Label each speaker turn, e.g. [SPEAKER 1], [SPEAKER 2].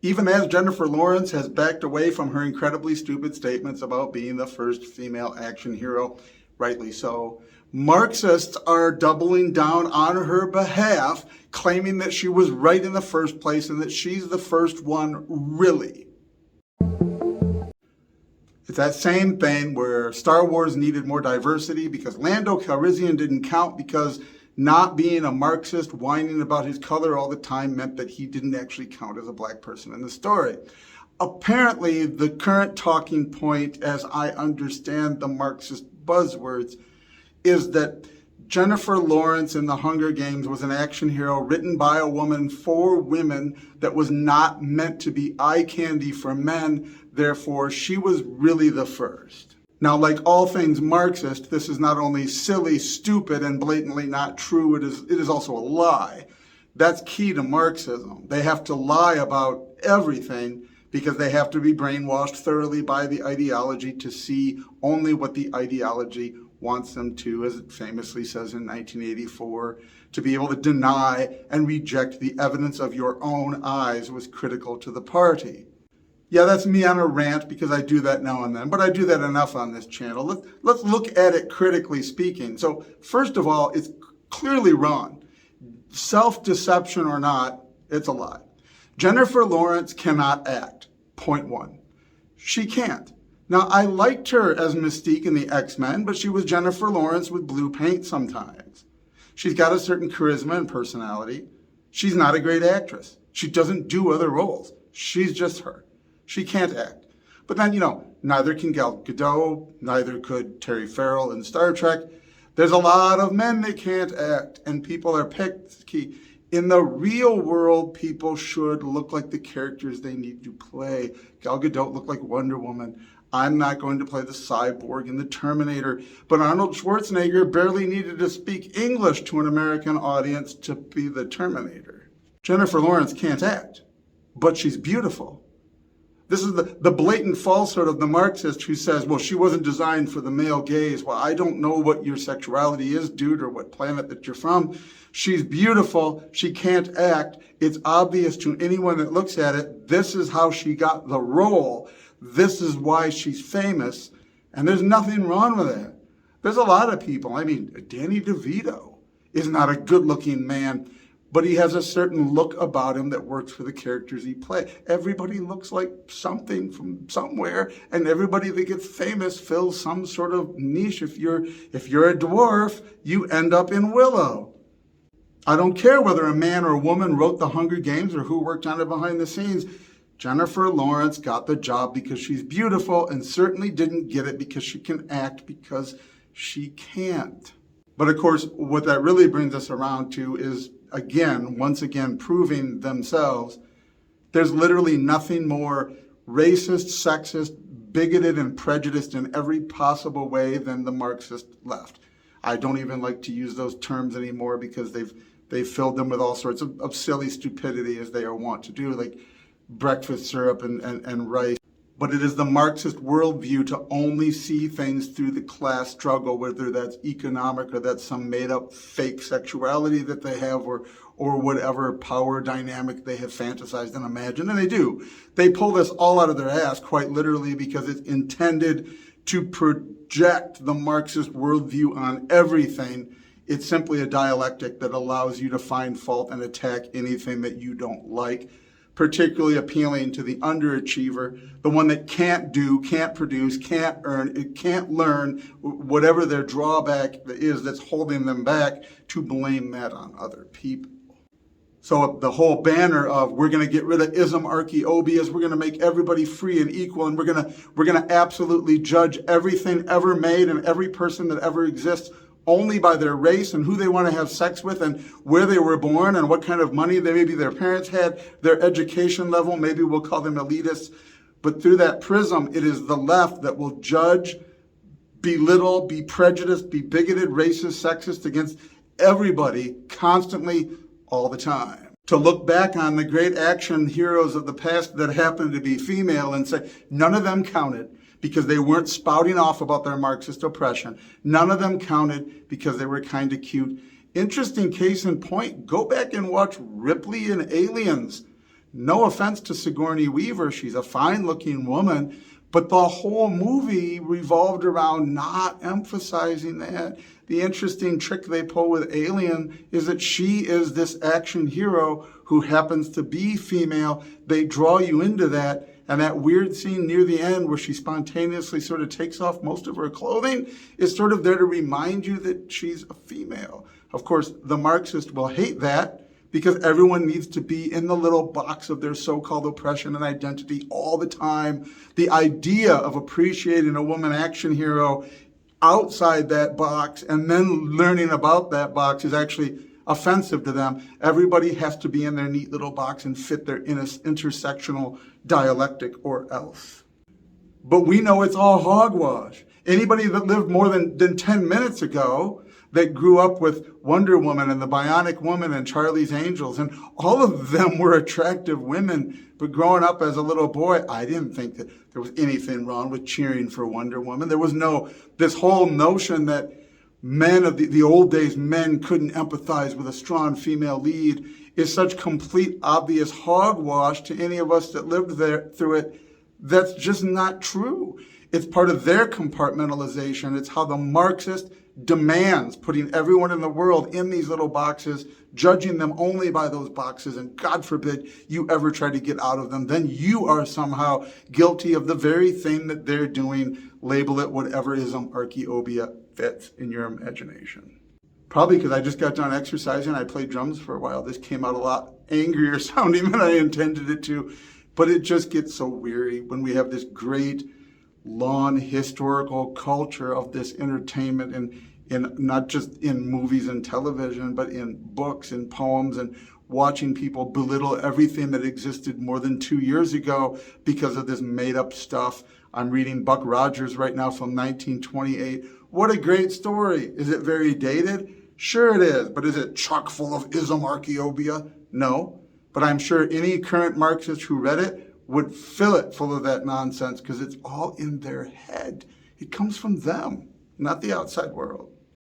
[SPEAKER 1] even as Jennifer Lawrence has backed away from her incredibly stupid statements about being the first female action hero, rightly so. Marxists are doubling down on her behalf, claiming that she was right in the first place and that she's the first one, really. It's that same thing where Star Wars needed more diversity because Lando Calrissian didn't count because not being a Marxist, whining about his color all the time meant that he didn't actually count as a black person in the story. Apparently, the current talking point, as I understand the Marxist buzzwords, is that Jennifer Lawrence in The Hunger Games was an action hero written by a woman for women that was not meant to be eye candy for men. Therefore, she was really the first. Now, like all things Marxist, this is not only silly, stupid, and blatantly not true, it is also a lie. That's key to Marxism. They have to lie about everything because they have to be brainwashed thoroughly by the ideology to see only what the ideology wants them to, as it famously says in 1984, to be able to deny and reject the evidence of your own eyes was critical to the party. Yeah, that's me on a rant because I do that now and then, but I do that enough on this channel. Let's look at it critically speaking. So first of all, it's clearly wrong. Self-deception or not, it's a lie. Jennifer Lawrence cannot act, point one. She can't. Now, I liked her as Mystique in the X-Men, but she was Jennifer Lawrence with blue paint sometimes. She's got a certain charisma and personality. She's not a great actress. She doesn't do other roles. She's just her. She can't act. But then, neither can Gal Gadot, neither could Terry Farrell in Star Trek. There's a lot of men that can't act, and people are picked. Key. In the real world, people should look like the characters they need to play. Gal Gadot looked like Wonder Woman. I'm not going to play the Cyborg in the Terminator, but Arnold Schwarzenegger barely needed to speak English to an American audience to be the Terminator. Jennifer Lawrence can't act, but she's beautiful. This is the blatant falsehood of the Marxist who says, well, she wasn't designed for the male gaze. Well, I don't know what your sexuality is, dude, or what planet that you're from. She's beautiful. She can't act. It's obvious to anyone that looks at it. This is how she got the role. This is why she's famous. And there's nothing wrong with that. There's a lot of people. I mean, Danny DeVito is not a good-looking man, but he has a certain look about him that works for the characters he plays. Everybody looks like something from somewhere, and everybody that gets famous fills some sort of niche. If you're a dwarf, you end up in Willow. I don't care whether a man or a woman wrote The Hunger Games or who worked on it behind the scenes. Jennifer Lawrence got the job because she's beautiful and certainly didn't get it because she can act, because she can't. But of course, what that really brings us around to is, once again, proving themselves. There's literally nothing more racist, sexist, bigoted, and prejudiced in every possible way than the Marxist left. I don't even like to use those terms anymore because they've filled them with all sorts of silly stupidity, as they are wont to do, like breakfast syrup and rice. But it is the Marxist worldview to only see things through the class struggle, whether that's economic or that's some made-up fake sexuality that they have, or whatever power dynamic they have fantasized and imagined. And they do. They pull this all out of their ass, quite literally, because it's intended to project the Marxist worldview on everything. It's simply a dialectic that allows you to find fault and attack anything that you don't like, particularly appealing to the underachiever, the one that can't do, can't produce, can't earn, can't learn, whatever their drawback is that's holding them back, to blame that on other people. So the whole banner of we're going to get rid of ism, archaeobias, we're going to make everybody free and equal, and we're going to absolutely judge everything ever made and every person that ever exists only by their race and who they want to have sex with and where they were born and what kind of money maybe their parents had, their education level, maybe we'll call them elitists. But through that prism, it is the left that will judge, belittle, be prejudiced, be bigoted, racist, sexist against everybody constantly, all the time. To look back on the great action heroes of the past that happened to be female and say, none of them counted because they weren't spouting off about their Marxist oppression. None of them counted because they were kind of cute. Interesting case in point, go back and watch Ripley in Aliens. No offense to Sigourney Weaver, she's a fine-looking woman, but the whole movie revolved around not emphasizing that. The interesting trick they pull with Alien is that she is this action hero who happens to be female. They draw you into that. And that weird scene near the end where she spontaneously sort of takes off most of her clothing is sort of there to remind you that she's a female. Of course, the Marxist will hate that because everyone needs to be in the little box of their so-called oppression and identity all the time. The idea of appreciating a woman action hero outside that box and then learning about that box is actually offensive to them. Everybody has to be in their neat little box and fit their intersectional dialectic or else. But we know it's all hogwash. Anybody that lived more than 10 minutes ago that grew up with Wonder Woman and the Bionic Woman and Charlie's Angels, and all of them were attractive women. But growing up as a little boy, I didn't think that there was anything wrong with cheering for Wonder Woman. There was this whole notion that men of the old days, men couldn't empathize with a strong female lead is such complete, obvious hogwash to any of us that lived through it. That's just not true. It's part of their compartmentalization. It's how the Marxist demands putting everyone in the world in these little boxes, judging them only by those boxes, and God forbid you ever try to get out of them. Then you are somehow guilty of the very thing that they're doing. Label it whatever ism archaeobia fits in your imagination. Probably because I just got done exercising. I played drums for a while. This came out a lot angrier sounding than I intended it to. But it just gets so weary when we have this great, long historical culture of this entertainment in not just in movies and television, but in books and poems, and watching people belittle everything that existed more than 2 years ago because of this made-up stuff. I'm reading Buck Rogers right now from 1928. What a great story. Is it very dated? Sure it is. But is it chock full of ism archaeobia? No. But I'm sure any current Marxist who read it would fill it full of that nonsense because it's all in their head. It comes from them, not the outside world.